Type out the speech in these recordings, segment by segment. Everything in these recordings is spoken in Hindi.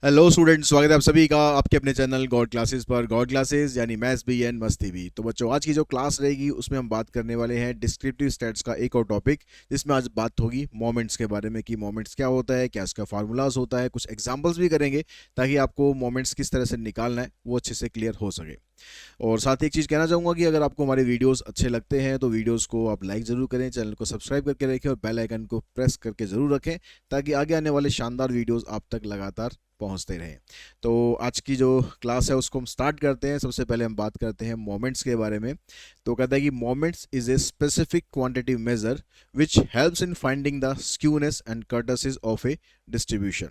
हेलो स्टूडेंट्स, स्वागत है आप सभी का आपके अपने चैनल गॉड क्लासेस पर। गॉड क्लासेस यानी मैथ्स भी एंड मस्ती भी। तो बच्चों, आज की जो क्लास रहेगी उसमें हम बात करने वाले हैं डिस्क्रिप्टिव स्टैट्स का एक और टॉपिक, जिसमें आज बात होगी मोमेंट्स के बारे में कि मोमेंट्स क्या होता है, क्या इसका फार्मूलाज होता है, कुछ एग्जांपल्स भी करेंगे ताकि आपको मोमेंट्स किस तरह से निकालना है वो अच्छे से क्लियर हो सके। और साथ ही एक चीज़ कहना चाहूँगा कि अगर आपको हमारे वीडियोस अच्छे लगते हैं तो वीडियोस को आप लाइक ज़रूर करें, चैनल को सब्सक्राइब करके रखें और बेल आइकन को प्रेस करके ज़रूर रखें ताकि आगे आने वाले शानदार वीडियोस आप तक लगातार पहुंचते रहें। तो आज की जो क्लास है उसको हम स्टार्ट करते हैं। सबसे पहले हम बात करते हैं मोमेंट्स के बारे में। तो कहता है कि moments is a specific quantitative measure which helps in finding the skewness and kurtosis of a distribution.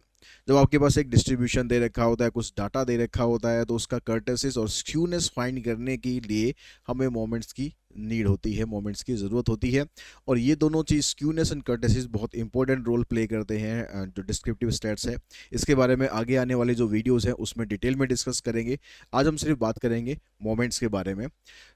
जब आपके पास एक डिस्ट्रीब्यूशन दे रखा होता है, कुछ डाटा दे रखा होता है, तो उसका कर्टेसिस और स्क्यूनेस फाइंड करने के लिए हमें मोमेंट्स की नीड होती है, मोमेंट्स की ज़रूरत होती है। और ये दोनों चीज़ स्क्यूनेस एंड कर्टेसिस बहुत इंपॉर्टेंट रोल प्ले करते हैं जो डिस्क्रिप्टिव स्टैट्स है। इसके बारे में आगे आने वाले जो वीडियोज़ हैं उसमें डिटेल में डिस्कस करेंगे। आज हम सिर्फ बात करेंगे मोमेंट्स के बारे में।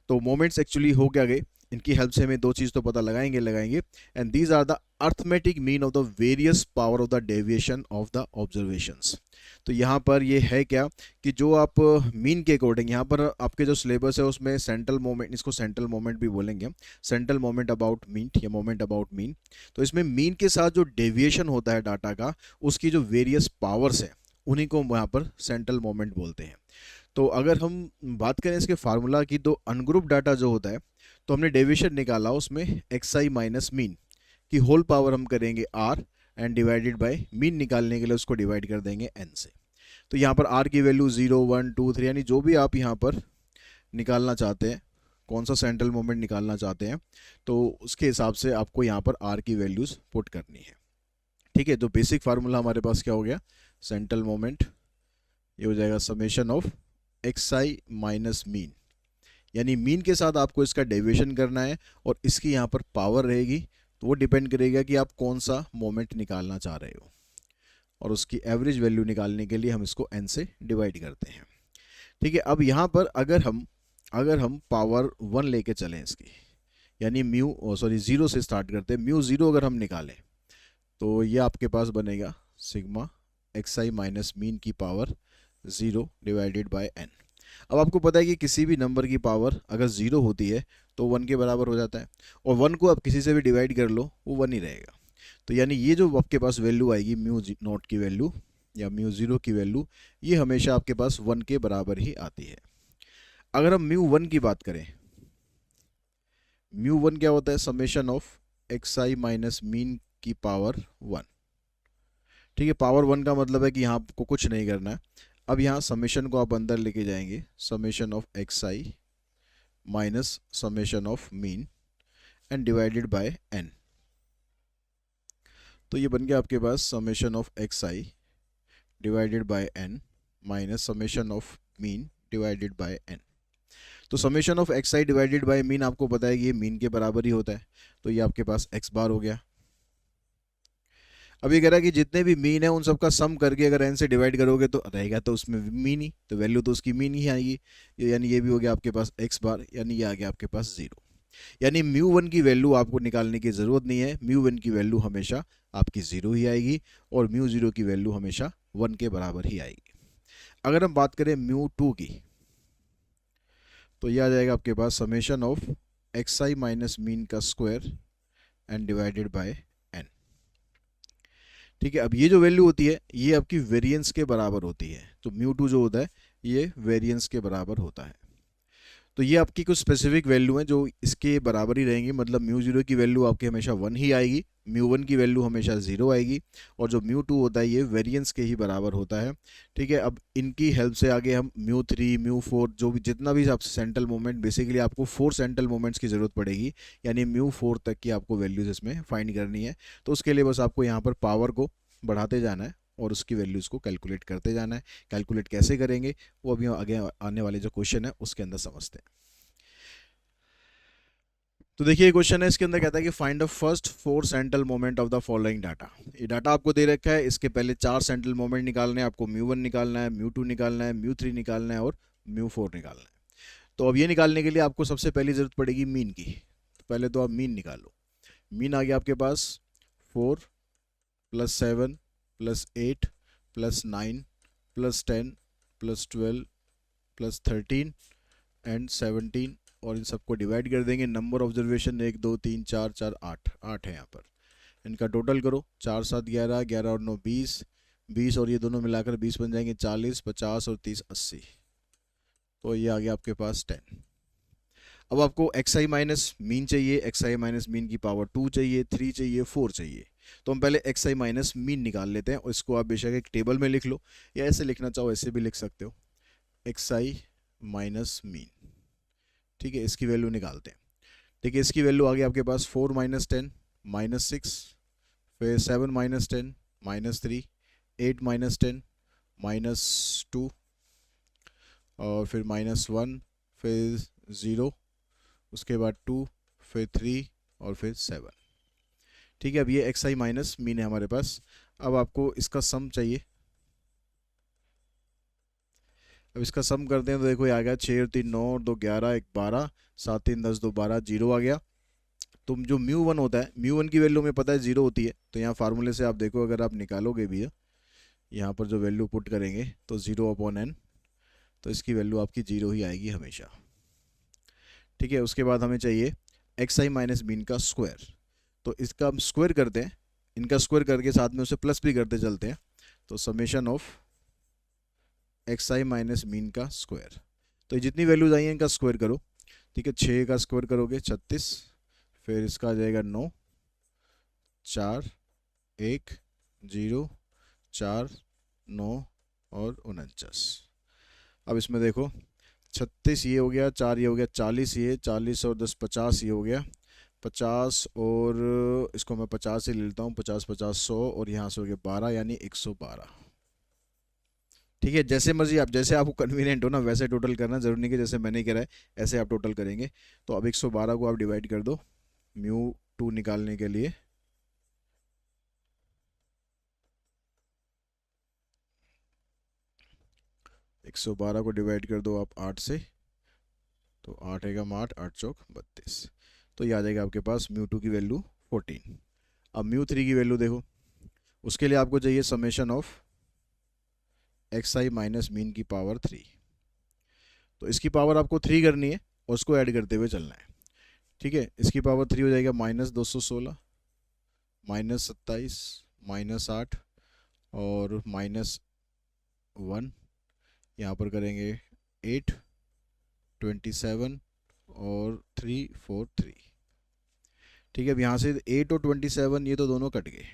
तो मोमेंट्स एक्चुअली हो क्या गए, इनकी हेल्प से हमें दो चीज़ तो पता लगाएंगे। And these are the arithmetic mean of the various power of the deviation of the observations. तो यहाँ पर ये है क्या कि जो आप मीन के अकॉर्डिंग, यहाँ पर आपके जो सिलेबस है उसमें सेंट्रल मोमेंट, इसको सेंट्रल मोमेंट भी बोलेंगे हम, सेंट्रल मोमेंट अबाउट मीन या मोमेंट अबाउट मीन। तो इसमें मीन के साथ जो डेविएशन होता है डाटा का, उसकी जो वेरियस पावर्स है उन्हीं को हम यहाँ पर सेंट्रल मोमेंट बोलते हैं। तो अगर हम बात करें इसके फार्मूला की, तो अनग्रुप डाटा जो होता है, तो हमने डेविएशन निकाला उसमें एक्स आई माइनस मीन की होल पावर हम करेंगे r and divided by mean निकालने के लिए उसको डिवाइड कर देंगे एन से। तो यहाँ पर आर की वैल्यू 0 1 2 3 यानी जो भी आप यहाँ पर निकालना चाहते हैं, कौन सा सेंट्रल मोमेंट निकालना चाहते हैं, तो उसके हिसाब से आपको यहाँ पर आर की वैल्यूज़ पुट करनी है। ठीक है, तो बेसिक फार्मूला हमारे पास क्या हो गया, सेंट्रल मोमेंट ये हो जाएगा summation of X I minus mean, यानी मीन के साथ आपको इसका डेविएशन करना है और इसकी यहाँ पर पावर रहेगी। तो वो डिपेंड करेगा कि आप कौन सा मोमेंट निकालना चाह रहे हो, और उसकी एवरेज वैल्यू निकालने के लिए हम इसको n से डिवाइड करते हैं। ठीक है, अब यहाँ पर अगर हम पावर 1 लेके चलें इसकी, यानी जीरो से स्टार्ट करते हैं, म्यू जीरो अगर हम निकालें तो ये आपके पास बनेगा सिग्मा एक्स आई माइनस मीन की power zero divided by n. अब आपको पता है कि किसी भी नंबर की पावर अगर ज़ीरो होती है तो वन के बराबर हो जाता है, और वन को आप किसी से भी डिवाइड कर लो वो वन ही रहेगा। तो यानी ये जो आपके पास वैल्यू आएगी म्यू नॉट की वैल्यू या म्यू ज़ीरो की वैल्यू, ये हमेशा आपके पास वन के बराबर ही आती है। अगर हम म्यू वन की बात करें, म्यू वन क्या होता है, summation of X I minus mean की पावर वन। ठीक है, पावर वन का मतलब है कि यहाँ आपको कुछ नहीं करना है। अब यहाँ समेशन को आप अंदर लेके जाएंगे, summation of X I minus summation of mean and divided by N. तो ये बन गया आपके पास summation of X I divided by N minus summation of mean divided by N. तो summation of X I divided by mean आपको पता है कि ये मीन के बराबर ही होता है, तो ये आपके पास एक्स बार हो गया। अब ये कह रहा है कि जितने भी मीन है उन सबका सम करके अगर एन से डिवाइड करोगे तो रहेगा तो उसमें मीन ही, तो वैल्यू तो उसकी मीन ही आएगी। यानी ये भी हो गया आपके पास एक्स बार, यानी ये आ गया आपके पास जीरो। यानी म्यू वन की वैल्यू आपको निकालने की ज़रूरत नहीं है, म्यू वन की वैल्यू हमेशा आपकी ज़ीरो ही आएगी और म्यू ज़ीरो की वैल्यू हमेशा वन के बराबर ही आएगी। अगर हम बात करें म्यू टू की, तो यह आ जाएगा आपके पास summation of X I minus mean का square and divided by N. ठीक है, अब ये जो वैल्यू होती है ये आपकी वेरिएंस के बराबर होती है। तो म्यू टू जो होता है ये वेरिएंस के बराबर होता है। तो ये आपकी कुछ स्पेसिफिक वैल्यू हैं जो इसके बराबर ही रहेंगी, मतलब म्यू जीरो की वैल्यू आपकी हमेशा वन ही आएगी, म्यू वन की वैल्यू हमेशा जीरो आएगी, और जो म्यू टू होता है ये वेरिएंस के ही बराबर होता है। ठीक है, अब इनकी हेल्प से आगे हम म्यू थ्री म्यू फोर जो भी जितना भी आप सेंट्रल मोमेंट, बेसिकली आपको फोर सेंट्रल मोमेंट्स की ज़रूरत पड़ेगी, यानी म्यू फोर तक की आपको वैल्यूज़ इसमें फाइंड करनी है। तो उसके लिए बस आपको यहाँ पर पावर को बढ़ाते जाना है और उसकी वैल्यूज़ को कैलकुलेट करते जाना है। कैलकुलेट कैसे करेंगे वो अभी आगे आने वाले जो क्वेश्चन है उसके अंदर समझते हैं। तो देखिए क्वेश्चन है, इसके अंदर कहता है कि find the first four central moment of the following data. ये डाटा आपको दे रखा है, इसके पहले चार सेंट्रल मोमेंट निकालने हैं आपको, म्यू वन निकालना है, म्यू टू निकालना है, म्यू थ्री निकालना है और म्यू फोर निकालना है। तो अब ये निकालने के लिए आपको सबसे पहली जरूरत पड़ेगी मीन की। तो पहले तो आप मीन निकालो। मीन आ गया आपके पास 4 + 7 + 8 + 9 +10 +12 +13 एंड 17, और इन सबको डिवाइड कर देंगे। नंबर ऑब्जर्वेशन 1 2 3 4 4 8 8 है यहाँ पर। इनका टोटल करो, 4 7 11, 11 और 9 20, 20 और ये दोनों मिलाकर 20 बन जाएंगे, 40 50 और 30 80। तो ये आ गया आपके पास 10। अब आपको एक्स आई माइनस मीन चाहिए, एक्स आई माइनस मीन की पावर 2 चाहिए, 3 चाहिए, 4 चाहिए। तो हम पहले एक्स आई माइनस मीन निकाल लेते हैं, और इसको आप बेशक एक टेबल में लिख लो, या ऐसे लिखना चाहो ऐसे भी लिख सकते हो, एक्स आई माइनस मीन। ठीक है, इसकी वैल्यू निकालते हैं। ठीक है, इसकी वैल्यू आ गई आपके पास 4 माइनस 10 -6, फिर 7 माइनस 10 -3, 8 माइनस 10 -2, और फिर -1, फिर 0, उसके बाद 2, फिर 3 और फिर 7। ठीक है, अब ये एक्स आई माइनस मीन है हमारे पास। अब आपको इसका सम चाहिए। अब इसका सम करते हैं तो देखो ये आ गया 6 और 3 9 और 2 11, 1 12, 7 3 10 2 12, 0 आ गया। तुम जो म्यू वन होता है, म्यू वन की वैल्यू में पता है 0 होती है, तो यहाँ फार्मूले से आप देखो, अगर आप निकालोगे भी है, यहाँ पर जो वैल्यू पुट करेंगे तो 0/n, तो इसकी वैल्यू आपकी 0 ही आएगी हमेशा। ठीक है, उसके बाद हमें चाहिए एक्स आई माइनस बीन का स्क्वायर। तो इसका हम स्क्वायर करते हैं, इनका स्क्वायर करके साथ में उसे प्लस भी करते चलते हैं। तो summation of X I minus mean का स्क्वायर, तो ये जितनी वैल्यूज आई हैं इनका स्क्वायर करो। ठीक है, 6 का स्क्वायर करोगे 36, फिर इसका आ जाएगा 9, 4 1 0 4 9 और 49। अब इसमें देखो 36 ये हो गया, 4 ये हो गया, 40 ये, 40 और 10 50 ये हो गया, 50 और इसको मैं 50 से ले लेता हूँ, 50 50 100, और यहाँ से हो गया 12 यानी 112। ठीक है, जैसे मर्जी आप, जैसे आपको कन्वीनियंट हो ना वैसे टोटल करना, जरूरी नहीं कि जैसे मैंने करा है ऐसे आप टोटल करेंगे। तो अब 112 को आप डिवाइड कर दो म्यू 2 निकालने के लिए। एक सौ बारह को डिवाइड कर दो आप 8 से, तो 8 एकम 8, 8 चौक 32। तो ये आ जाएगा आपके पास म्यू 2 की वैल्यू 14। अब म्यू 3 की वैल्यू देखो, उसके लिए आपको चाहिए summation of X I minus mean की पावर 3। तो इसकी पावर आपको 3 करनी है और उसको ऐड करते हुए चलना है। ठीक है, इसकी पावर 3 हो जाएगा -216, -27, -8 और -1। यहाँ पर करेंगे 8 27 और 3 4 3। ठीक है, अब यहाँ से 8 और 27 ये तो दोनों कट गए,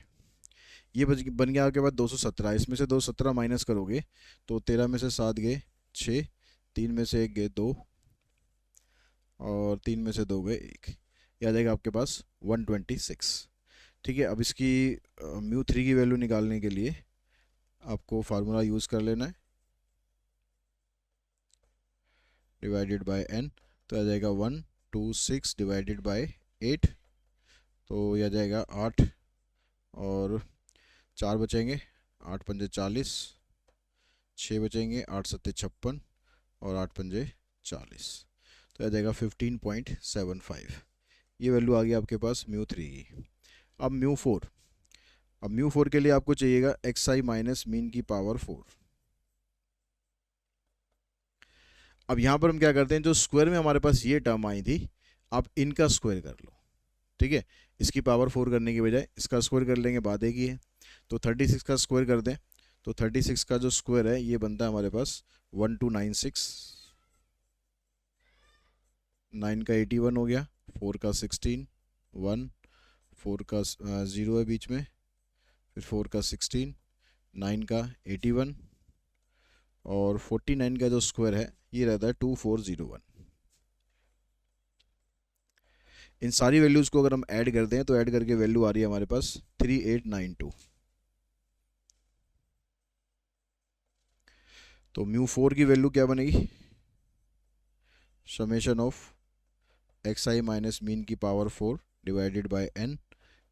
ये बन गया आपके पास 217। इसमें से 217 माइनस करोगे तो 13 में से 7 गए 6, 3 में से 1 गए 2, और 3 में से 2 गए 1। ये आ जाएगा आपके पास 126। ठीक है, अब इसकी म्यू 3 की वैल्यू निकालने के लिए आपको फार्मूला यूज़ कर लेना है, डिवाइडेड बाय n। तो आ जाएगा 126 डिवाइडेड बाय 8, तो यह आ जाएगा 8 और 4 बचेंगे, 8 पंजे 40, 6 बचेंगे, 8 सत्ते 56 और 8 पंजे 40, तो आ जाएगा 15.75। ये वैल्यू आ गई आपके पास म्यू 3 की। अब म्यू 4, अब म्यू 4 के लिए आपको चाहिएगा एक्स आई माइनस मीन की पावर 4। अब यहाँ पर हम क्या करते हैं, जो स्क्वायर में हमारे पास ये टर्म आई थी, आप इनका स्क्वायर कर लो। ठीक है, इसकी पावर 4 करने की बजाय इसका स्क्वायर कर लेंगे, बात एक ही है। तो 36 का स्क्वायर कर दें, तो 36 का जो स्क्वायर है ये बनता है हमारे पास 1296, 9 का 81 हो गया, 4 का 16, 1, 4 का 0 है बीच में, फिर 4 का 16, 9 का 81, और 49 का जो स्क्वायर है ये रहता है 2401। इन सारी वैल्यूज़ को अगर हम ऐड करते हैं तो ऐड करके वैल्यू आ रही है हमारे पास 3892। तो म्यू 4 की वैल्यू क्या बनेगी, summation of X I minus mean की पावर 4 डिवाइडेड बाय n,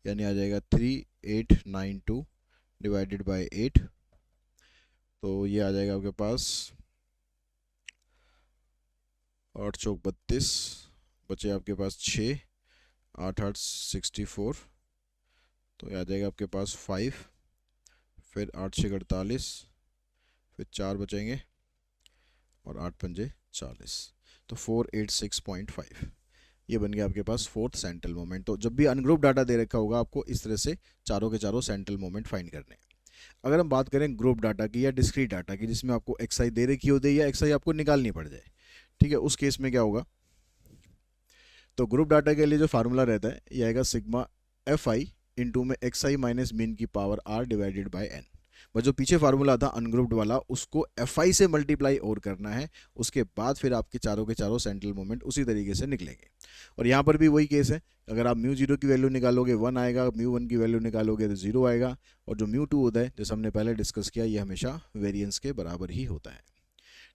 यानी आ जाएगा 3892 डिवाइडेड बाय 8। तो ये आ जाएगा आपके पास 8 चौक 32, बचे आपके पास 6, 8 8 64, तो ये आ जाएगा आपके पास 5, फिर 8 6 48, फिर 4 बचेंगे और 8 पंजे 40, तो 486.5 ये बन गया आपके पास फोर्थ सेंट्रल मोमेंट। तो जब भी अनग्रुप डाटा दे रखा होगा आपको इस तरह से चारों के चारों सेंट्रल मोमेंट फाइंड करने हैं। अगर हम बात करें ग्रुप डाटा की या डिस्क्रीट डाटा की जिसमें आपको एक्सआई दे रखी हो या एक्सआई आपको निकालनी पड़ जाए, ठीक है, उस केस में क्या होगा, तो ग्रुप डाटा के लिए जो फार्मूला रहता है ये आएगा सिग्मा एफ आई इंटू में एक्स आई माइनस मीन की power r divided by n. बस जो पीछे फार्मूला था अनग्रुप्ड वाला उसको एफ आई से मल्टीप्लाई और करना है, उसके बाद फिर आपके चारों के चारों सेंट्रल मोमेंट उसी तरीके से निकलेंगे। और यहाँ पर भी वही केस है, अगर आप म्यू जीरो की वैल्यू निकालोगे 1 आएगा, म्यू वन की वैल्यू निकालोगे तो 0 आएगा, और जो म्यू टू होता है जैसे हमने पहले डिस्कस किया ये हमेशा वेरियंस के बराबर ही होता है।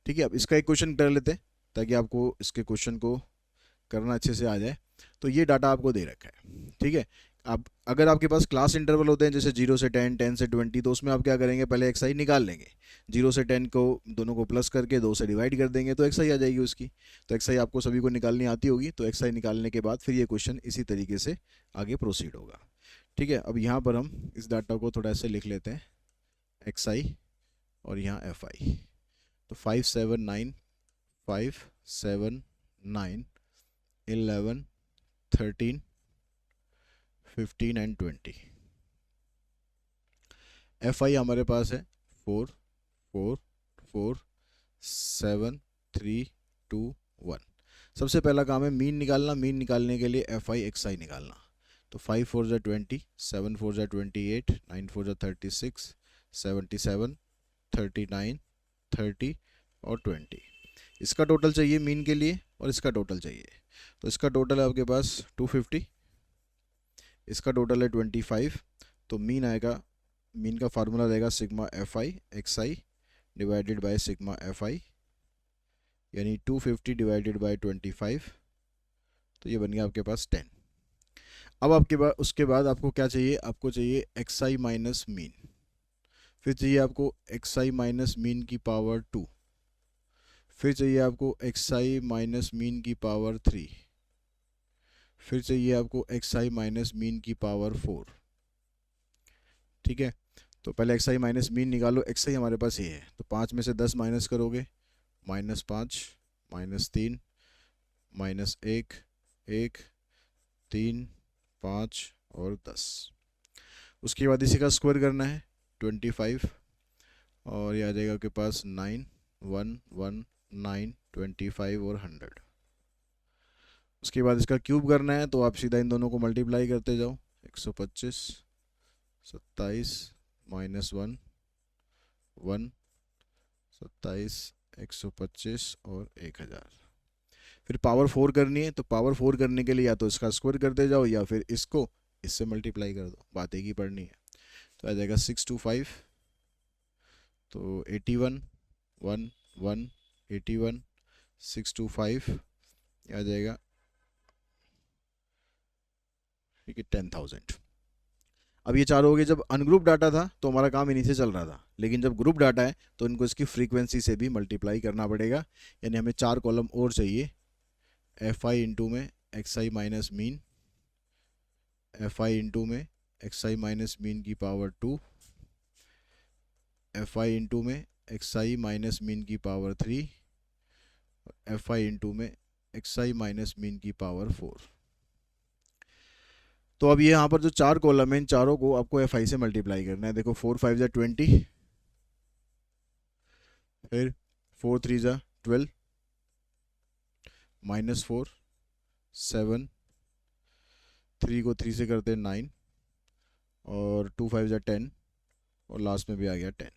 ठीक है, अब इसका एक क्वेश्चन कर लेते हैं ताकि आपको इसके क्वेश्चन को करना अच्छे से आ जाए। तो ये डाटा आपको दे रखा है, ठीक है। अब अगर आपके पास क्लास इंटरवल होते हैं जैसे 0 से 10, 10 से 20, तो उसमें आप क्या करेंगे, पहले एक्सआई निकाल लेंगे, 0 से 10 को दोनों को प्लस करके 2 से डिवाइड कर देंगे तो एक्सआई आ जाएगी उसकी। तो एक्सआई आपको सभी को निकालनी आती होगी, तो एक्सआई निकालने के बाद फिर ये क्वेश्चन इसी तरीके से आगे प्रोसीड होगा। ठीक है, अब यहाँ पर हम इस डाटा को थोड़ा ऐसे लिख लेते हैं, एक्सआई और यहाँ एफ आई। तो 579, 579, 11, 13, 15 एंड 20। एफ आई हमारे पास है 4, 4, 4, 7, 3, 2, 1। सबसे पहला काम है मीन निकालना, मीन निकालने के लिए एफ आई एक्स आई निकालना। तो 5 4 जा 20, 7 4 जा 28, 9 4 जा 36, 77, 39, 30 और 20। इसका टोटल चाहिए मीन के लिए और इसका टोटल चाहिए, तो इसका टोटल है आपके पास 250, इसका टोटल है 25। तो मीन आएगा, मीन का फार्मूला रहेगा sigma F I X I divided by sigma F I, यानी 250 डिवाइडेड बाय 25, तो ये बन गया आपके पास 10। अब आपके पास उसके बाद आपको क्या चाहिए, आपको चाहिए एक्स आई माइनस मीन, फिर चाहिए आपको एक्स आई माइनस मीन की पावर 2, फिर चाहिए आपको एक्स आई माइनस मीन की पावर 3, फिर चाहिए आपको एक्स आई माइनस मीन की पावर 4। ठीक है, तो पहले एक्स आई माइनस मीन निकालो, एक्स आई हमारे पास ये है, तो 5 में से 10 माइनस करोगे, -5, -3, -1, 1, 3, 5 और 10। उसके बाद इसी का स्क्वायर करना है 25, और ये आ जाएगा आपके पास 9, 1, 1, 9, 25 और 100। उसके बाद इसका क्यूब करना है, तो आप सीधा इन दोनों को मल्टीप्लाई करते जाओ, 125, 27, -1, 1, 27, 125 और 1000। फिर पावर 4 करनी है, तो पावर 4 करने के लिए या तो इसका स्क्वायर करते जाओ या फिर इसको इससे मल्टीप्लाई कर दो, बात एक ही पढ़नी है। तो आ जाएगा 625, तो 81, 1, 1, 81, 625 आ जाएगा, ठीक है, 10,000। अब ये चारों हो गए। जब अनग्रुप डाटा था तो हमारा काम इन्हीं से चल रहा था, लेकिन जब ग्रुप डाटा है तो इनको इसकी फ्रीक्वेंसी से भी मल्टीप्लाई करना पड़ेगा, यानी हमें 4 कॉलम और चाहिए, एफ आई इंटू में x I minus mean, F i into में एक्स आई माइनस मीन की पावर 2, एफ आई इंटू में एक्स आई माइनस मीन की पावर 3, एफ आई इंटू में एक्स आई माइनस मीन की पावर 4। तो अब ये यहाँ पर जो 4 कॉलम है इन चारों को आपको एफ आई से मल्टीप्लाई करना है। देखो 4 5 जा 20, फिर 4 3 जा 12, -4, 7, 3 को 3 से करते हैं 9, और 2 5 जा 10, और लास्ट में भी आ गया 10।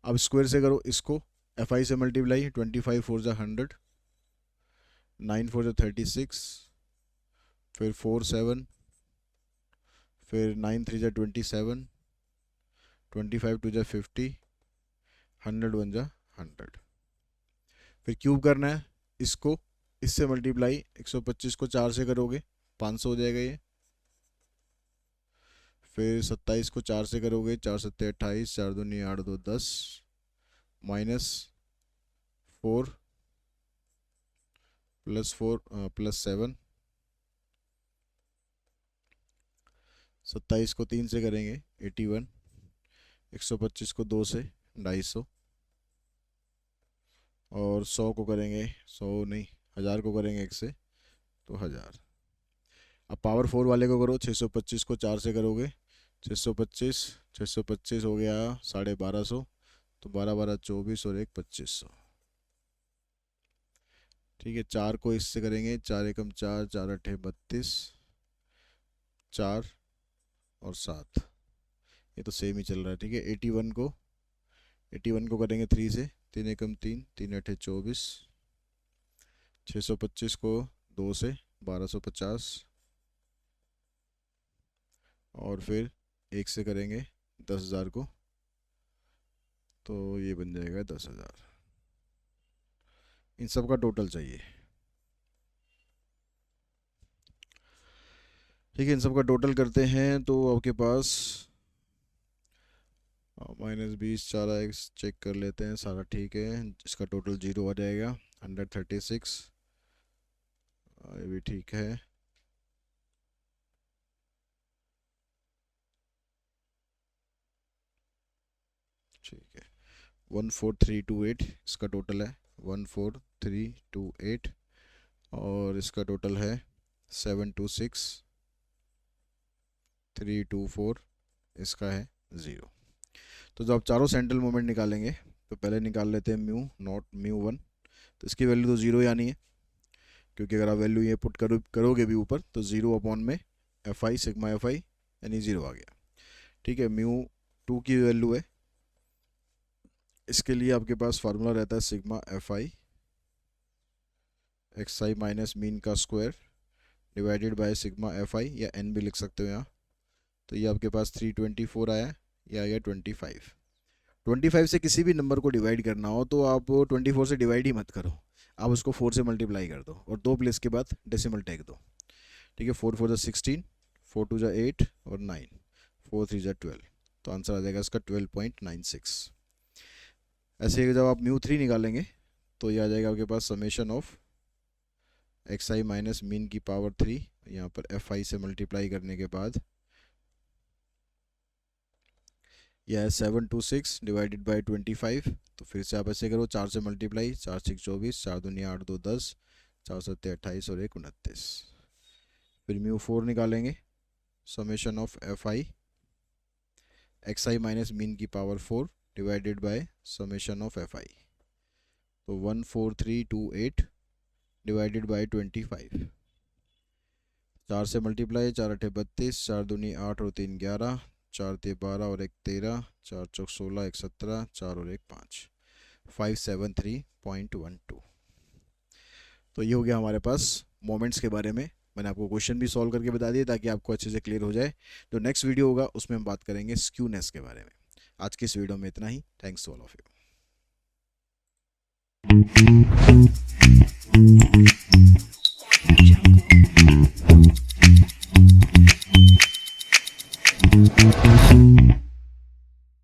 अब स्क्वायर से करो इसको, एफ आई से मल्टीप्लाई, 25 4 जा 100, 9 4 जा 36, फिर 4 7, फिर 9 3 जा 27, 25 2 जा 50, 100 1 जा 100। फिर क्यूब करना है इसको, इससे मल्टीप्लाई, 125 को 4 से करोगे 500 हो जाएगा ये, फिर 27 को 4 से करोगे 4 7 28, 4 दूनी 8 2 10, -4 +4 +7, 27 को 3 से करेंगे 81, 125 को 2 से 250, और 100 को करेंगे, 100 नहीं 1000 को करेंगे 1 से, तो 1000। अब पावर 4 वाले को करो, 625 को 4 से करोगे, 625, 625 हो गया 1250, तो 12 12 24 और 1 2500। ठीक है, 4 को इससे करेंगे, 4 एकम 4, 4 अठे 32, 4 और 7, ये तो सेम ही चल रहा है। ठीक है, 81 को करेंगे 3 से, 3 एकम 3, 3 अठे 24, 625 को 2 से 1250, और फिर 1 से करेंगे 10,000 को, तो ये बन जाएगा 10,000। इन सब का टोटल चाहिए। ठीक है, इन सब का टोटल करते हैं तो आपके पास -20, 4x चेक कर लेते हैं, सारा ठीक है, इसका टोटल 0 आ जाएगा। 136, ये भी ठीक है। ठीक है, 14328 इसका टोटल है, 14328, और इसका टोटल है 726324, इसका है 0। तो जब आप चारों सेंट्रल मोमेंट निकालेंगे तो पहले निकाल लेते हैं म्यू नॉट म्यू 1, तो इसकी वैल्यू तो 0 ही आनी है, क्योंकि अगर आप वैल्यू ये पुट करोगे भी ऊपर तो 0 अपॉन में F I sigma F I, यानी 0 आ गया। ठीक है, म्यू 2 की वैल्यू है, इसके लिए आपके पास फार्मूला रहता है sigma F I X I minus mean का square divided by sigma F I, या एन भी लिख सकते हो यहाँ। तो ये आपके पास 324 आया, या आया 25। 25 से किसी भी नंबर को डिवाइड करना हो तो आप 24 से डिवाइड ही मत करो, आप उसको 4 से मल्टीप्लाई कर दो और 2 प्लेस के बाद डेसिमल टेक दो। ठीक है, 4 4 16, 4 2 8 और 9, 4 3 12, तो आंसर आ जाएगा इसका 12.96। ऐसे ही जब आप म्यू 3 निकालेंगे तो ये आ जाएगा आपके पास summation of X I minus mean की पावर 3, यहाँ पर एफ आई से मल्टीप्लाई करने के बाद यह है 726 डिवाइडेड बाई 25। तो फिर से आप ऐसे करो, 4 से मल्टीप्लाई, 4 6 24, 4 दूनी 8 2 10, 4 7 28 और 1 29। फिर म्यू 4 निकालेंगे, summation of F I X I minus mean की power 4 divided by summation of F I, तो 14328 डिवाइडेड बाय 25। 4 से मल्टीप्लाई, 4 अठे 32, 4 दूनी 8 और 3 11, 4 ते 12 और 1 13, 4 चौक 16, 1 17, 4 और 1 5, 573.12। तो ये हो गया हमारे पास मोमेंट्स के बारे में। मैंने आपको क्वेश्चन भी सॉल्व करके बता दिए ताकि आपको अच्छे से क्लियर हो जाए। जो नेक्स्ट वीडियो होगा उसमें हम बात करेंगे स्क्यूनेस के बारे में। आज की इस वीडियो में इतना ही। Thanks to all of you.